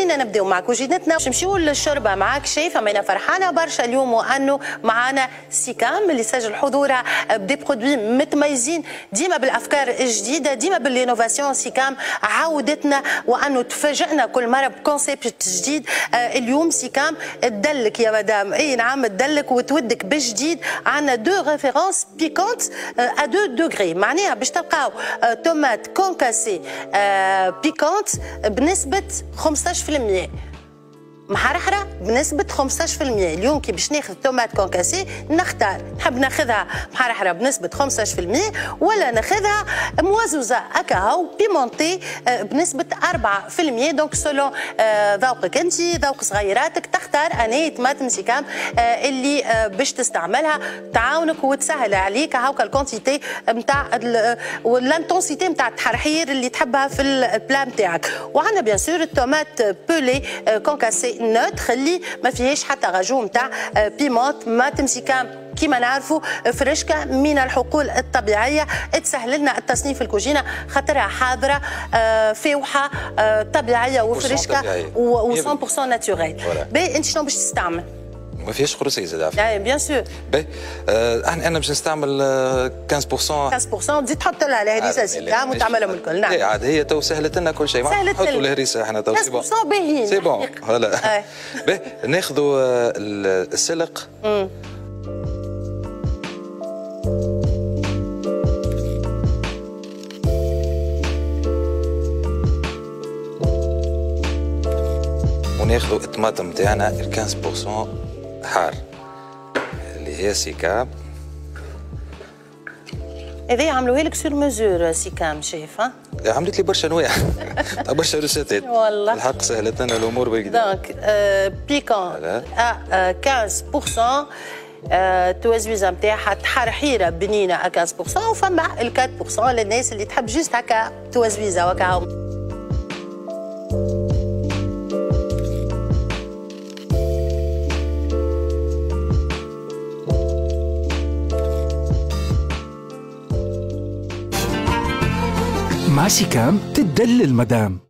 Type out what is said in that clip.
خلينا نبداو معك وجدتنا باش نمشيو للشربه معك شايفه انا فرحانه برشا اليوم وانه معنا سيكام اللي سجل حضورها بدي برودوي متميزين ديما بالافكار الجديده ديما بالانوفاسيون. سيكام عودتنا وانه تفاجئنا كل مره بكونسيبت جديد. اليوم سيكام تدلك يا مدام، اي نعم تدلك وتودك بالجديد. عندنا دو ريفيرونس بيكونت ا 2 دوغري، معناها باش تلقاو تومات كونكاسي بيكونت بنسبه 15%، محرحره بنسبه 15%. اليوم كي باش ناخذ تومات كونكاسي نختار نحب ناخذها محرحره بنسبه 15% ولا ناخذها موزوزه هكا بيمونتي بنسبه 4%. دونك سولون ذوقك انت، ذوق صغيراتك، تختار اناية طماطم سيكام اللي باش تستعملها تعاونك وتسهل عليك هاكا الكونتيتي نتاع والانتونسيتي نتاع التحرحير اللي تحبها في البلا نتاعك. وعندنا بيان سور التومات بولي كونكاسي نوتر اللي ما فيهاش حتى راجو نتاع بيمونت. طماطم سيكام كيما نعرفوا فريشكا من الحقول الطبيعيه، تسهل لنا التصنيف الكوجينه خاطرها حاضره فاوحه طبيعيه وفريشكا و100% ناتوريل. باهي انت شنو باش تستعمل؟ ما فيهاش قروسيه زاد. اي بيان سور. باهي انا باش نستعمل 15% تزيد تحط لها الهريسه سيكام وتعملهم الكل. نعم عاد هي تو سهلت لنا كل شيء، نحطوا الهريسه احنا تو 15% باهيين سي بون فوالا. باهي ناخذوا السلق وناخذوا الطماطم نتاعنا 15% حار اللي هي سيكام. هذه عملوها لك سور مزور سيكام شايف؟ ها؟ عملت لي برشا انواع برشا روسيتات والله الحق سهلت لنا الامور بالكدا. دونك بيكون 15%، التوزويزه نتاعها تحرحيره بنينه 15%، وفما ال 4% للناس اللي تحب جوست هكا توزويزه وهكا. مع سيكام تدلل المدام.